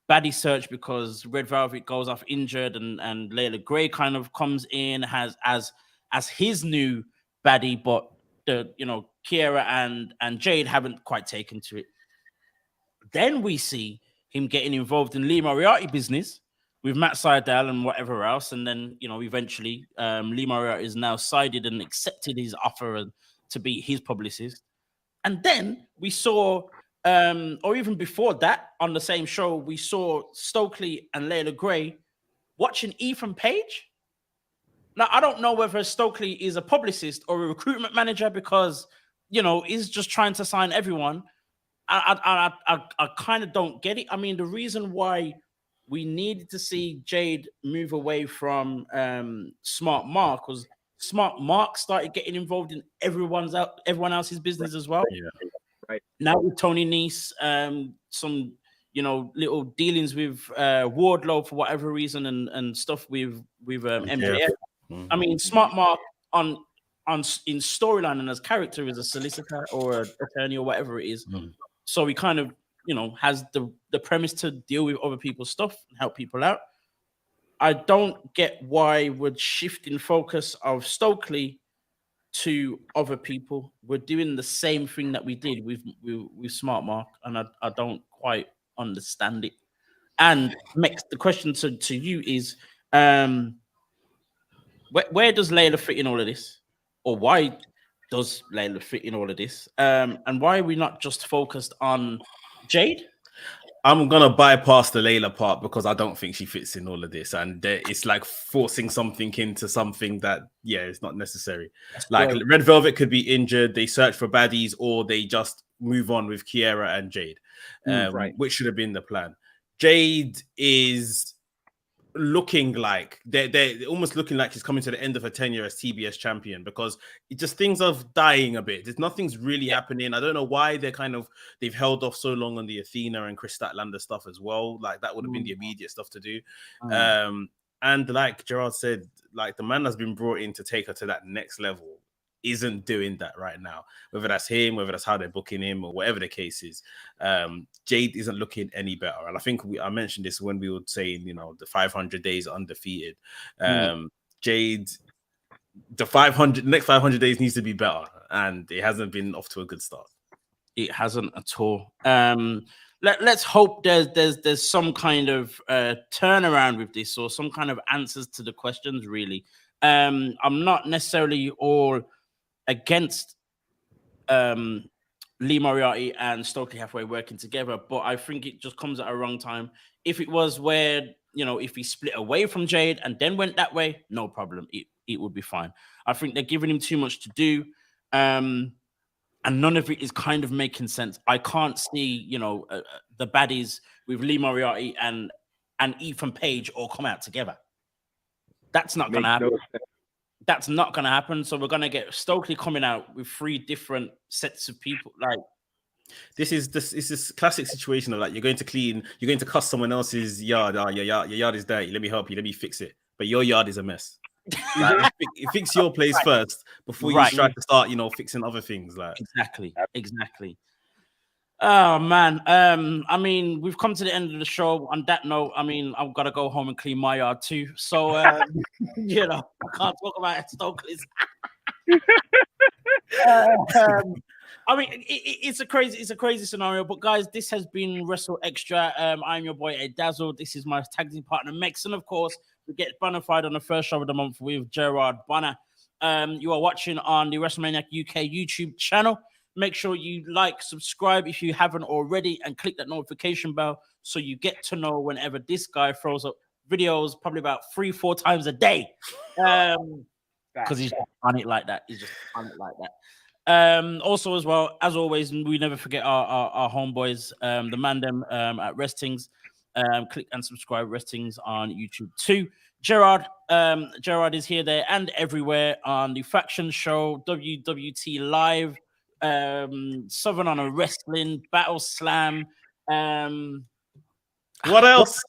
baddie search because Red Velvet goes off injured, and Layla Gray kind of comes in as his new baddie, but the, you know, Kiera and Jade haven't quite taken to it. Then we see him getting involved in Lee Moriarty business with Matt Sydal and whatever else, and then, you know, eventually Lee Moriarty is now sided and accepted his offer to be his publicist. And then we saw, or even before that, on the same show, we saw Stokely and Layla Gray watching Ethan Page. Now, I don't know whether Stokely is a publicist or a recruitment manager, because, you know, he's just trying to sign everyone. I kind of don't get it. I mean, the reason why we needed to see Jade move away from Smart Mark was Smart Mark started getting involved in everyone else's business as well. Yeah. Right. Now with Tony Nese, some, you know, little dealings with Wardlow for whatever reason, and stuff with MJF. I mean, Smart Mark in storyline and as character is a solicitor or an attorney or whatever it is. So he kind of, you know, has the premise to deal with other people's stuff and help people out. I don't get why we're shifting focus of Stokely to other people. We're doing the same thing that we did with Smart Mark, and I don't quite understand it. And the question to you is, where does Layla fit in all of this? Or why does Layla fit in all of this? And why are we not just focused on Jade? I'm gonna bypass the Layla part because I don't think she fits in all of this, and it's like forcing something into something that, yeah, it's not necessary. Like Red Velvet could be injured, they search for baddies, or they just move on with Kiera and Jade, which should have been the plan. Jade is looking like they're almost looking like he's coming to the end of a tenure as TBS champion, because it just things are dying a bit. Nothing's really happening. I don't know why they've held off so long on the Athena and Chris Statlander stuff as well. Like that would have been the immediate stuff to do. And like Gerard said, like the man that's been brought in to take her to that next level isn't doing that right now. Whether that's him, whether that's how they're booking him, or whatever the case is, Jade isn't looking any better. And I think I mentioned this when we were saying, you know, the 500 days undefeated. Jade, the next 500 days needs to be better, and it hasn't been off to a good start. It hasn't at all. Let's hope there's some kind of turnaround with this, or some kind of answers to the questions. Really, I'm not necessarily all against Lee Moriarty and Stokely Hathaway working together, but I think it just comes at a wrong time. If it was where, you know, if he split away from Jade and then went that way, no problem. It would be fine. I think they're giving him too much to do. And none of it is kind of making sense. I can't see, you know, the baddies with Lee Moriarty and Ethan Page all come out together. That's not going to happen. That's not going to happen. So we're going to get Stokely coming out with 3 different sets of people. Like, this is this classic situation of like, you're going to cuss someone else's yard. Oh, your yard is dirty. Let me help you. Let me fix it. But your yard is a mess. Like, fix your place first before you try to start, you know, fixing other things. Like exactly. Oh man, I mean, we've come to the end of the show. On that note, I mean, I've got to go home and clean my yard too. So, you know, I can't talk about Stokely's. I mean, it's a crazy scenario. But guys, this has been WrstlXtra. I'm your boy Ed Dazzle. This is my tag team partner Mex, and of course, we get bonafide on the first show of the month with Gerard Bonner. You are watching on the WrestleManiac UK YouTube channel. Make sure you like, subscribe if you haven't already, and click that notification bell so you get to know whenever this guy throws up videos, probably about 3-4 times a day. Because he's just on it like that. Also, as well, as always, we never forget our homeboys, the Mandem at Wrestings. Click and subscribe Wrestings on YouTube too. Gerard is here, there, and everywhere on the Faction Show, WWT Live, Southern Honor Wrestling, Battle Slam. What else?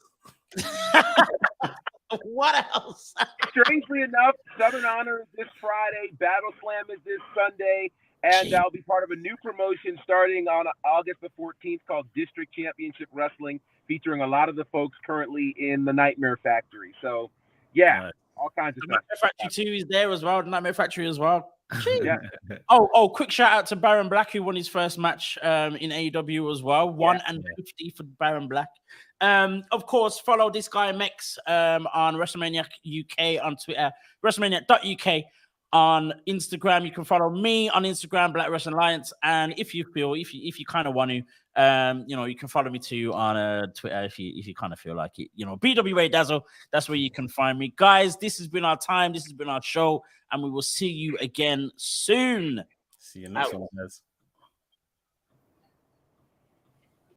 What else? Strangely enough, Southern Honor is this Friday, Battle Slam is this Sunday, and I'll be part of a new promotion starting on August the 14th called District Championship Wrestling, featuring a lot of the folks currently in the Nightmare Factory. So, yeah, all kinds of stuff. Nightmare Factory 2 is there as well. Nightmare Factory as well. Yeah. Oh, quick shout out to Baron Black, who won his first match in AEW as well. 150 for Baron Black. Of course, follow this guy Mex on WrestleManiac UK on Twitter, WrestleManiac.uk on Instagram. You can follow me on Instagram, Black Wrestling Alliance, and if you kind of want to, you know, you can follow me too on Twitter if you kind of feel like it. You know, BWA Dazzle. That's where you can find me, guys. This has been our time. This has been our show, and we will see you again soon. See you next one, guys.